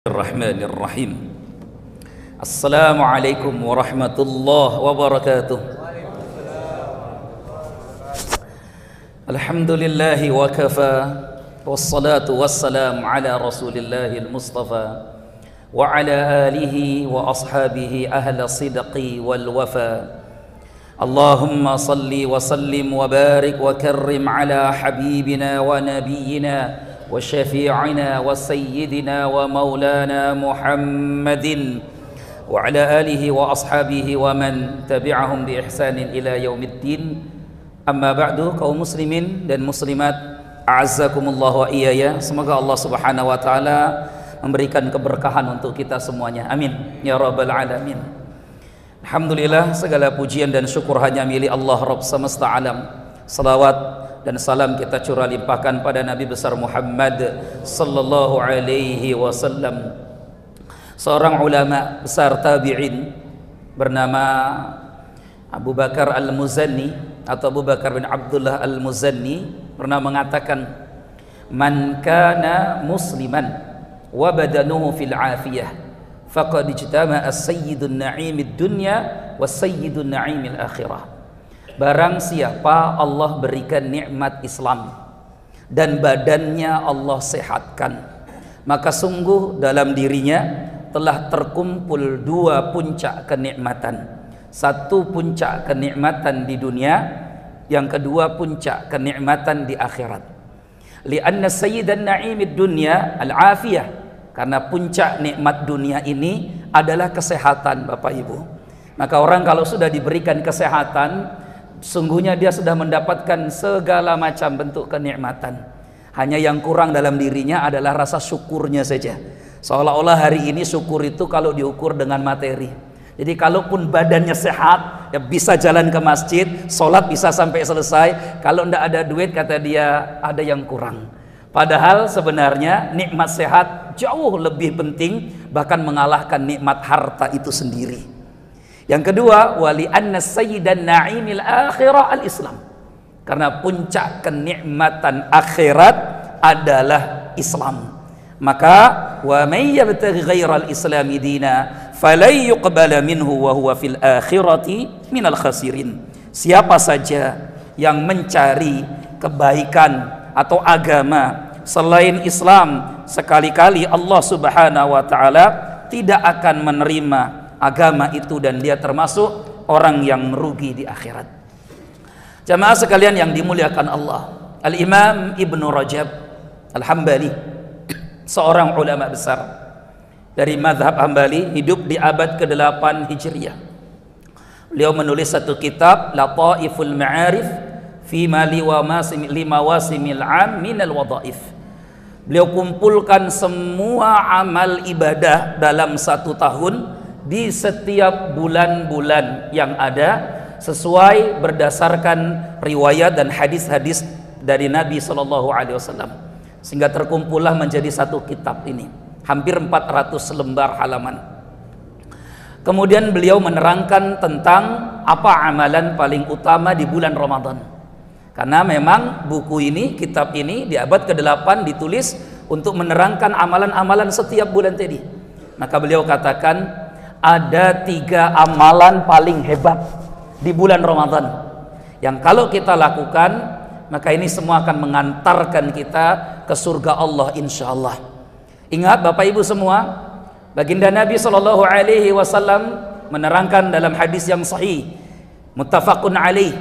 Bismillahirrahmanirrahim. Assalamualaikum warahmatullahi wabarakatuh. Alhamdulillahi wa kafa, wassalatu wassalamu ala rasulillahil mustafa wa ala alihi wa ashabihi ahla sidqi wal wafa. Allahumma salli wa sallim wa barik wa karrim ala habibina wa nabiyyina wa syafi'ina wa sayyidina wa maulana Muhammadin wa ala alihi wa ashabihi wa man tabi'ahum bi ihsanin ila yaumiddin. Amma ba'du, kaum muslimin dan muslimat, a'azzakumullah wa iyaya. Semoga Allah Subhanahu wa taala memberikan keberkahan untuk kita semuanya. Amin ya rabbal alamin. Alhamdulillah, segala pujian dan syukur hanya milik Allah Rabb semesta alam. Salawat dan salam kita curah limpahkan pada Nabi besar Muhammad sallallahu alaihi wasallam, seorang ulama besar tabi'in bernama Abu Bakar Al-Muzanni atau Abu Bakar bin Abdullah Al-Muzanni pernah mengatakan, man kana musliman wa badanuhu fil afiyah faqad ijtama'a sayyidun na'imid dunya wa sayyidun na'imil akhirah. Barang siapa Allah berikan nikmat Islam dan badannya Allah sehatkan, maka sungguh dalam dirinya telah terkumpul dua puncak kenikmatan. Satu puncak kenikmatan di dunia, yang kedua puncak kenikmatan di akhirat. Li'anna sayyidan na'imid dunya al-afiyah, karena puncak nikmat dunia ini adalah kesehatan, Bapak Ibu. Maka orang kalau sudah diberikan kesehatan, sungguhnya dia sudah mendapatkan segala macam bentuk kenikmatan. Hanya yang kurang dalam dirinya adalah rasa syukurnya saja. Seolah-olah hari ini syukur itu kalau diukur dengan materi. Jadi kalaupun badannya sehat, ya bisa jalan ke masjid, sholat bisa sampai selesai. Kalau tidak ada duit, kata dia, ada yang kurang. Padahal sebenarnya nikmat sehat jauh lebih penting, bahkan mengalahkan nikmat harta itu sendiri. Yang kedua, wali anna sayyidan na'imil akhirah al-Islam, karena puncak kenikmatan akhirat adalah Islam. Maka wa may yabtaghi ghairal islami dina falay yuqbala minhu wa huwa fil akhirati minal khasirin. Siapa saja yang mencari kebaikan atau agama selain Islam, sekali-kali Allah Subhanahu wa taala tidak akan menerima agama itu dan dia termasuk orang yang rugi di akhirat. Jamaah sekalian yang dimuliakan Allah, Al-Imam Ibnu Rajab Al-Hambali, seorang ulama besar dari mazhab Hambali, hidup di abad ke-8 Hijriah. Beliau menulis satu kitab, Lataiful Ma'arif fi limawasimil 'am minal wadhaif. Beliau kumpulkan semua amal ibadah dalam satu tahun di setiap bulan-bulan yang ada, sesuai berdasarkan riwayat dan hadis-hadis dari Nabi SAW, sehingga terkumpullah menjadi satu kitab ini, hampir 400 lembar halaman. Kemudian beliau menerangkan tentang apa amalan paling utama di bulan Ramadan, karena memang buku ini, kitab ini di abad ke-8 ditulis untuk menerangkan amalan-amalan setiap bulan tadi. Maka beliau katakan, ada 3 amalan paling hebat di bulan Ramadan yang kalau kita lakukan, maka ini semua akan mengantarkan kita ke surga Allah insyaallah. Ingat Bapak Ibu semua, baginda Nabi SAW menerangkan dalam hadis yang sahih muttafaqun alaih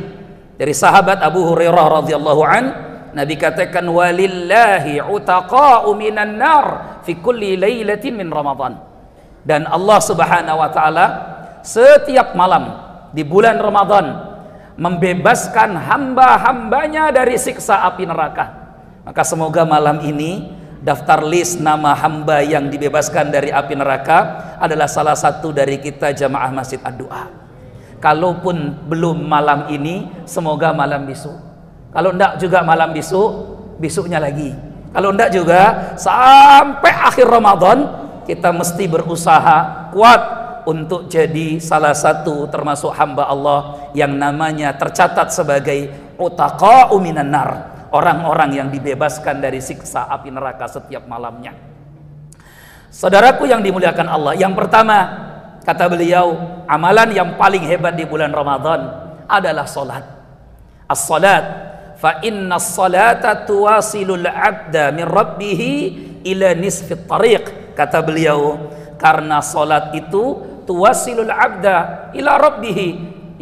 dari sahabat Abu Hurairah radhiyallahu an, Nabi katakan, walillahi utaqa'u minan nar fi kulli lailatin min Ramadan. Dan Allah Subhanahu wa taala setiap malam di bulan Ramadan membebaskan hamba-hambanya dari siksa api neraka. Maka semoga malam ini daftar list nama hamba yang dibebaskan dari api neraka adalah salah satu dari kita jamaah Masjid Ad-Du'a. Kalaupun belum malam ini, semoga malam besok. Kalau enggak juga malam besok, besoknya lagi. Kalau enggak juga sampai akhir Ramadan, kita mesti berusaha kuat untuk jadi salah satu termasuk hamba Allah yang namanya tercatat sebagai utaqa'u minan nar, orang-orang yang dibebaskan dari siksa api neraka setiap malamnya. Saudaraku yang dimuliakan Allah, yang pertama kata beliau, amalan yang paling hebat di bulan Ramadan adalah salat. As-salat, fa inna as-salata tuwasilul 'abda min rabbih ila nisfit tariq. Kata beliau, karena salat itu tuwasilul 'abda ila rabbih,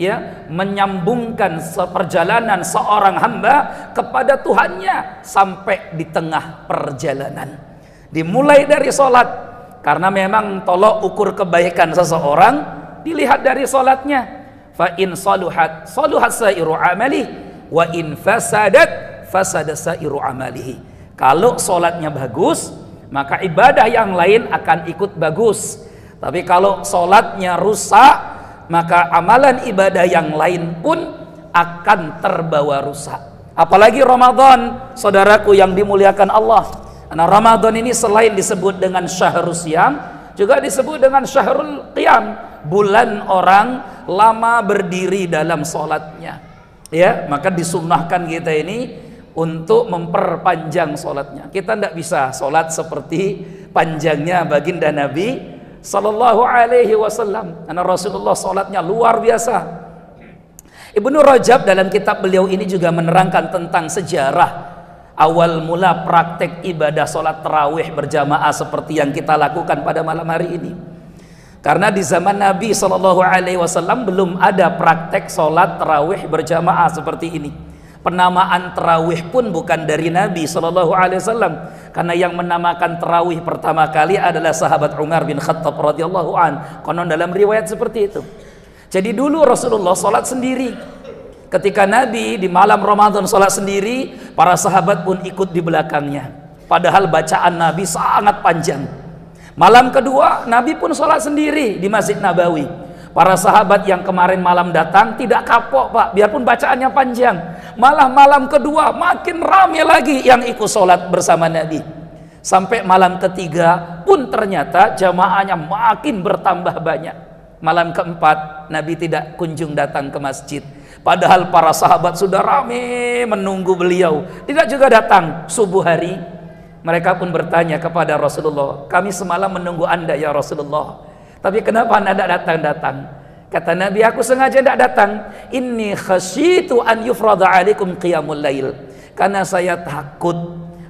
ya, menyambungkan perjalanan seorang hamba kepada Tuhannya sampai di tengah perjalanan. Dimulai dari salat, karena memang tolok ukur kebaikan seseorang dilihat dari salatnya. Fa in saluhat saluhat sairu amali wa in fasadat fasada sairu amalihi. Kalau salatnya bagus, maka ibadah yang lain akan ikut bagus. Tapi kalau salatnya rusak, maka amalan ibadah yang lain pun akan terbawa rusak. Apalagi Ramadan, saudaraku yang dimuliakan Allah. Karena Ramadan ini selain disebut dengan syahrul siyam, juga disebut dengan syahrul qiyam, bulan orang lama berdiri dalam sholatnya. Ya, maka disunnahkan kita ini untuk memperpanjang sholatnya. Kita tidak bisa sholat seperti panjangnya baginda Nabi Sallallahu Alaihi Wasallam. Karena Rasulullah sholatnya luar biasa. Ibnu Rajab dalam kitab beliau ini juga menerangkan tentang sejarah awal mula praktek ibadah sholat tarawih berjamaah seperti yang kita lakukan pada malam hari ini. Karena di zaman Nabi Shallallahu Alaihi Wasallam belum ada praktek sholat tarawih berjamaah seperti ini. Penamaan tarawih pun bukan dari Nabi Shallallahu Alaihi Wasallam, karena yang menamakan tarawih pertama kali adalah sahabat Umar bin Khattab radhiyallahu an. Konon dalam riwayat seperti itu. Jadi dulu Rasulullah sholat sendiri. Ketika Nabi di malam Ramadan sholat sendiri, para sahabat pun ikut di belakangnya. Padahal bacaan Nabi sangat panjang. Malam kedua, Nabi pun sholat sendiri di Masjid Nabawi. Para sahabat yang kemarin malam datang tidak kapok, Pak, biarpun bacaannya panjang. Malah malam kedua makin ramai lagi yang ikut sholat bersama Nabi. Sampai malam ketiga pun ternyata jamaahnya makin bertambah banyak. Malam keempat, Nabi tidak kunjung datang ke masjid. Padahal para sahabat sudah ramai menunggu beliau. Tidak juga datang subuh hari. Mereka pun bertanya kepada Rasulullah, kami semalam menunggu Anda ya Rasulullah, tapi kenapa Anda tidak datang-datang? Kata Nabi, aku sengaja tidak datang. Inni khasyitu an yufrada alaikum qiyamul lail. Karena saya takut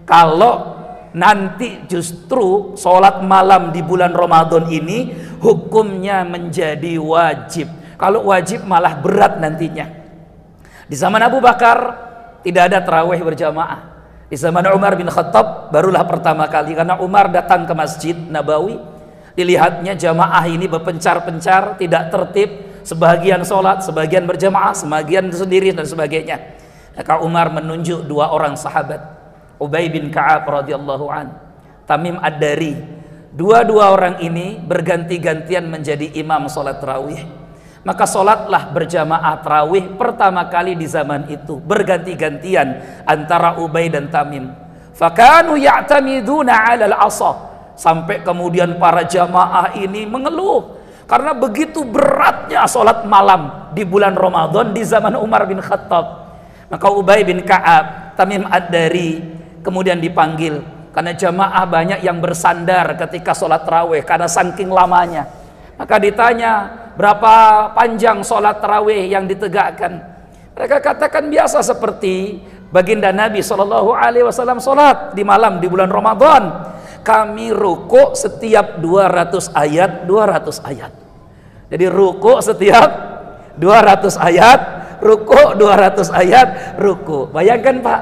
kalau nanti justru sholat malam di bulan Ramadan ini hukumnya menjadi wajib. Kalau wajib malah berat nantinya. Di zaman Abu Bakar tidak ada tarawih berjamaah. Di zaman Umar bin Khattab barulah pertama kali, karena Umar datang ke Masjid Nabawi, dilihatnya jamaah ini berpencar-pencar, tidak tertib, sebagian sholat, sebagian berjamaah, sebagian sendiri dan sebagainya. Maka Umar menunjuk dua orang sahabat, Ubay bin Ka'ab radhiyallahu an, Tamim Ad-Dari. Dua-dua orang ini berganti-gantian menjadi imam sholat tarawih. Maka sholatlah berjamaah tarawih pertama kali di zaman itu, berganti-gantian antara Ubay dan Tamim. Fakanu ya'tamiduna 'alal 'asa, sampai kemudian para jamaah ini mengeluh karena begitu beratnya sholat malam di bulan Ramadan di zaman Umar bin Khattab. Maka Ubay bin Ka'ab, Tamim Ad-Dari kemudian dipanggil, karena jamaah banyak yang bersandar ketika sholat tarawih karena saking lamanya. Maka ditanya, berapa panjang sholat tarawih yang ditegakkan? Mereka katakan biasa seperti baginda Nabi Shallallahu Alaihi Wasallam sholat di malam di bulan Ramadan. Kami ruku setiap 200 ayat 200 ayat. Jadi ruku setiap 200 ayat, ruku 200 ayat, ruku. Bayangkan Pak,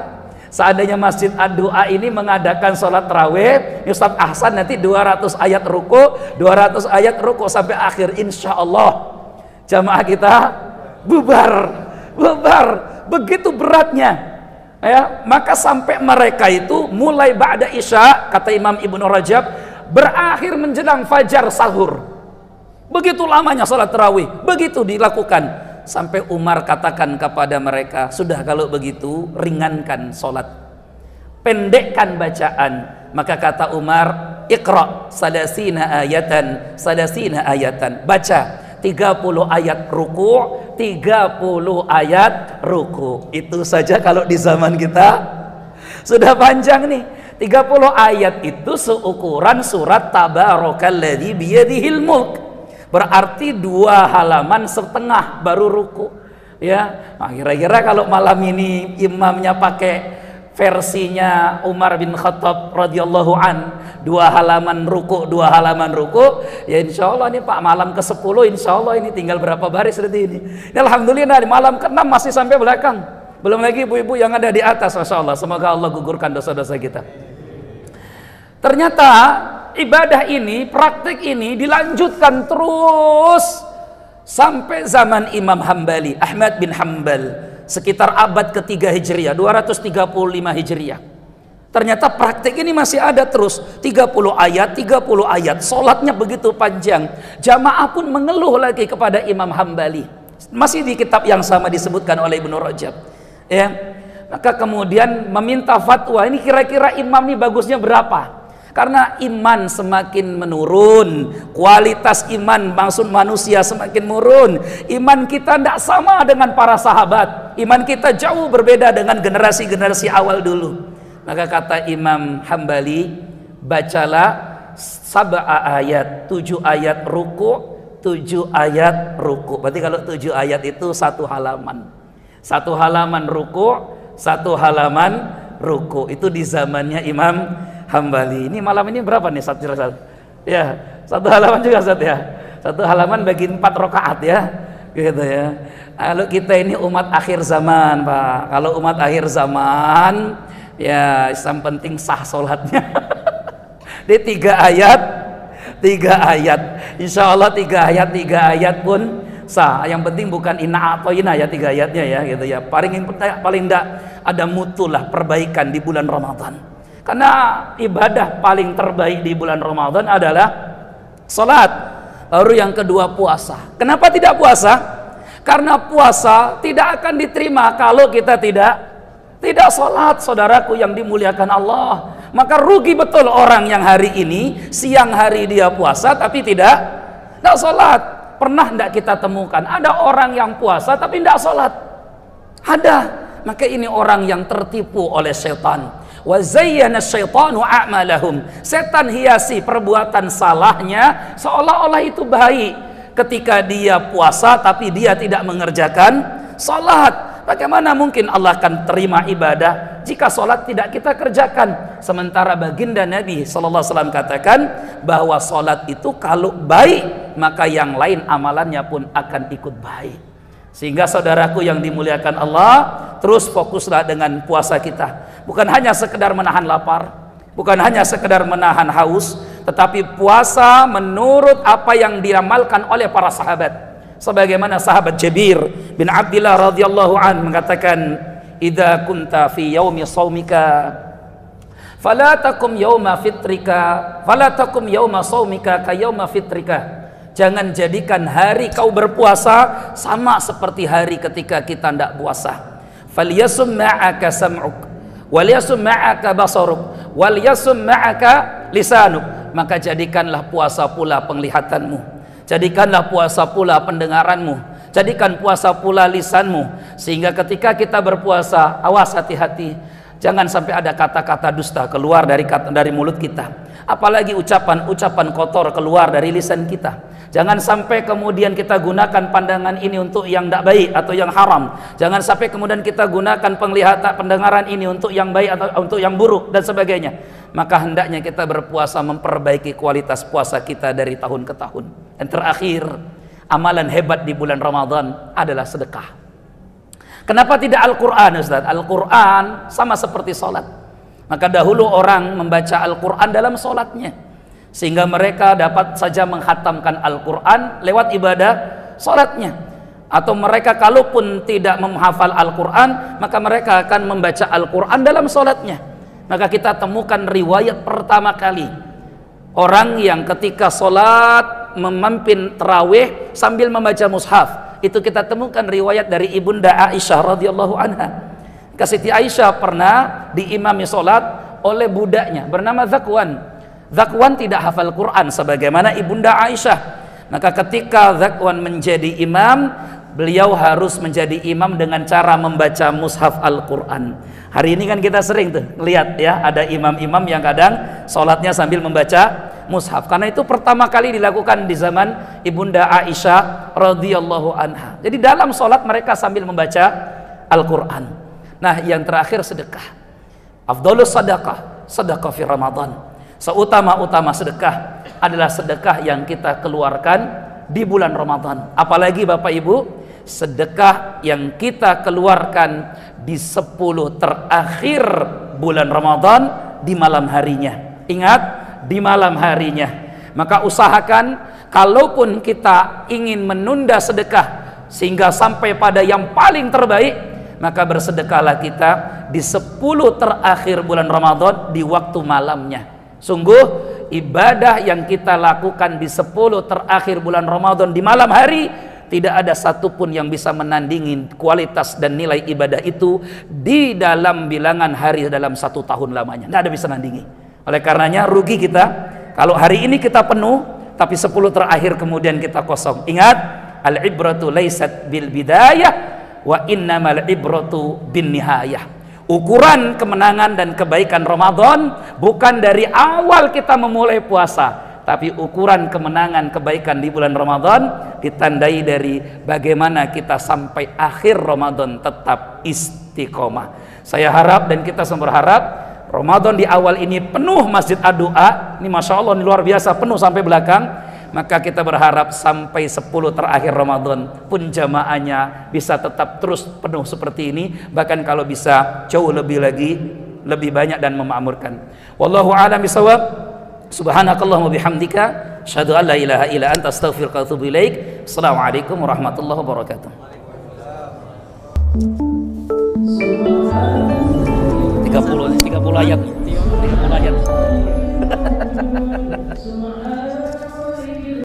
seandainya Masjid Ad-Du'a ini mengadakan sholat tarawih, Ustaz Ahsan nanti 200 ayat ruku, 200 ayat ruku sampai akhir, insya Allah jamaah kita bubar. Begitu beratnya, ya. Maka sampai mereka itu mulai ba'da isya, kata Imam Ibnu Rajab, berakhir menjelang fajar sahur. Begitu lamanya sholat tarawih, begitu dilakukan sampai Umar katakan kepada mereka, sudah kalau begitu ringankan sholat, pendekkan bacaan. Maka kata Umar, Iqra salasina ayatan, baca 30 ayat ruku, 30 ayat ruku. Itu saja kalau di zaman kita sudah panjang nih. 30 ayat itu seukuran surat Tabarakalladzi biyadihil mulk. Berarti 2 halaman setengah baru ruku. Ya, nah, kira-kira kalau malam ini imamnya pakai versinya Umar bin Khattab radhiyallahu an, 2 halaman ruku, 2 halaman ruku, ya insya Allah nih Pak, malam ke-10 insya Allah ini tinggal berapa baris seperti ini. Ya, alhamdulillah di malam ke-6 masih sampai belakang. Belum lagi ibu-ibu yang ada di atas, masya Allah. Semoga Allah gugurkan dosa-dosa kita. Ternyata ibadah ini, praktik ini dilanjutkan terus sampai zaman Imam Hambali, Ahmad bin Hanbal, sekitar abad ke-3 Hijriah, 235 Hijriah. Ternyata praktik ini masih ada terus, 30 ayat, sholatnya begitu panjang. Jamaah pun mengeluh lagi kepada Imam Hambali. Masih di kitab yang sama disebutkan oleh Ibnu Rajab. Ya, maka kemudian meminta fatwa, ini kira-kira imam ini bagusnya berapa? Karena iman semakin menurun, kualitas iman maksud manusia semakin menurun. Iman kita tidak sama dengan para sahabat. Iman kita jauh berbeda dengan generasi-generasi awal dulu. Maka kata Imam Hambali, bacalah 7 ayat, 7 ayat ruku, 7 ayat ruku. Berarti kalau 7 ayat itu 1 halaman. 1 halaman ruku, 1 halaman ruku. Itu di zamannya Imam Hambali. Ini malam ini berapa nih Sat? Ya, 1 halaman juga Sat ya. 1 halaman bagi 4 rakaat ya. Gitu ya. Kalau kita ini umat akhir zaman, Pak. Kalau umat akhir zaman, ya yang penting sah sholatnya. Di 3 ayat, 3 ayat. Insya Allah 3 ayat pun sah. Yang penting bukan inna atau ina ya 3 ayatnya ya gitu ya. Paling enggak ada mutulah perbaikan di bulan Ramadan. Karena ibadah paling terbaik di bulan Ramadan adalah salat. Baru yang kedua puasa. Kenapa tidak puasa? Karena puasa tidak akan diterima kalau kita tidak salat, saudaraku yang dimuliakan Allah. Maka rugi betul orang yang hari ini siang hari dia puasa tapi tidak salat. Pernah tidak kita temukan ada orang yang puasa tapi tidak sholat? Ada. Maka ini orang yang tertipu oleh setan. Wa zayyana syaitanu a'malahum. Setan hiasi perbuatan salahnya seolah-olah itu baik. Ketika dia puasa tapi dia tidak mengerjakan sholat. Bagaimana mungkin Allah akan terima ibadah jika sholat tidak kita kerjakan? Sementara baginda Nabi SAW katakan bahwa sholat itu kalau baik maka yang lain amalannya pun akan ikut baik. Sehingga saudaraku yang dimuliakan Allah, terus fokuslah dengan puasa kita. Bukan hanya sekedar menahan lapar, bukan hanya sekedar menahan haus, tetapi puasa menurut apa yang diramalkan oleh para sahabat. Sebagaimana sahabat Jabir bin Abdillah radhiyallahu an mengatakan, "Idza kunta fi yaumi shaumika fala takum yauma fitrika, fala takum yauma shaumika ka yauma fitrika." Jangan jadikan hari kau berpuasa sama seperti hari ketika kita tidak puasa. Falyasum ma'aka sam'uk, walyasum ma'aka basaruk, walyasum ma'aka lisanuk. Maka jadikanlah puasa pula penglihatanmu, jadikanlah puasa pula pendengaranmu, jadikan puasa pula lisanmu. Sehingga ketika kita berpuasa, awas hati-hati, jangan sampai ada kata-kata dusta keluar dari mulut kita. Apalagi ucapan-ucapan kotor keluar dari lisan kita. Jangan sampai kemudian kita gunakan pandangan ini untuk yang tidak baik atau yang haram. Jangan sampai kemudian kita gunakan penglihatan pendengaran ini untuk yang baik atau untuk yang buruk dan sebagainya. Maka hendaknya kita berpuasa memperbaiki kualitas puasa kita dari tahun ke tahun. Dan terakhir, amalan hebat di bulan Ramadan adalah sedekah. Kenapa tidak Al-Quran, Ustaz? Al-Quran sama seperti sholat. Maka dahulu orang membaca Al-Quran dalam sholatnya, sehingga mereka dapat saja menghatamkan Al-Quran lewat ibadah sholatnya. Atau mereka kalaupun tidak menghafal Al-Quran, maka mereka akan membaca Al-Quran dalam sholatnya. Maka kita temukan riwayat pertama kali orang yang ketika sholat memimpin tarawih sambil membaca mushaf. Itu kita temukan riwayat dari Ibunda Aisyah radhiyallahu anha. Siti Aisyah pernah diimami sholat oleh budaknya bernama Zakwan. Zakwan tidak hafal Quran sebagaimana Ibunda Aisyah. Maka ketika Zakwan menjadi imam, beliau harus menjadi imam dengan cara membaca mushaf Al-Quran. Hari ini kan kita sering tuh lihat ya, ada imam-imam yang kadang sholatnya sambil membaca mushaf, karena itu pertama kali dilakukan di zaman Ibunda Aisyah radhiyallahu anha. Jadi dalam sholat mereka sambil membaca Al-Quran. Nah, yang terakhir sedekah. Afdhalus sadaqah, sedekah fi Ramadan. Seutama-utama sedekah adalah sedekah yang kita keluarkan di bulan Ramadan. Apalagi Bapak Ibu, sedekah yang kita keluarkan di 10 terakhir bulan Ramadan di malam harinya. Ingat, di malam harinya. Maka usahakan, kalaupun kita ingin menunda sedekah sehingga sampai pada yang paling terbaik, maka bersedekahlah kita di 10 terakhir bulan Ramadan di waktu malamnya. Sungguh ibadah yang kita lakukan di 10 terakhir bulan Ramadan di malam hari, tidak ada satupun yang bisa menandingi kualitas dan nilai ibadah itu di dalam bilangan hari dalam 1 tahun lamanya. Tidak ada bisa nandingi. Oleh karenanya rugi kita kalau hari ini kita penuh tapi 10 terakhir kemudian kita kosong. Ingat, al-ibratu laysat bil bidayah wa innamal ibratu bin nihayah. Ukuran kemenangan dan kebaikan Ramadan bukan dari awal kita memulai puasa, tapi ukuran kemenangan kebaikan di bulan Ramadan ditandai dari bagaimana kita sampai akhir Ramadan tetap istiqomah. Saya harap dan kita semua berharap Ramadan di awal ini penuh Masjid Ad-Du'a. Ini Masya Allah, ini luar biasa, penuh sampai belakang. Maka kita berharap sampai 10 terakhir Ramadan pun jamaahnya bisa tetap terus penuh seperti ini, bahkan kalau bisa jauh lebih lagi, lebih banyak dan memakmurkan. Wallahu a'lam bishawab. Subhanakallahumma bihamdika, asyhadu an la ilaha illa anta, astaghfiruka wa atubu ilaik. Assalamualaikum warahmatullahi wabarakatuh. 30 ayat. 30 ayat.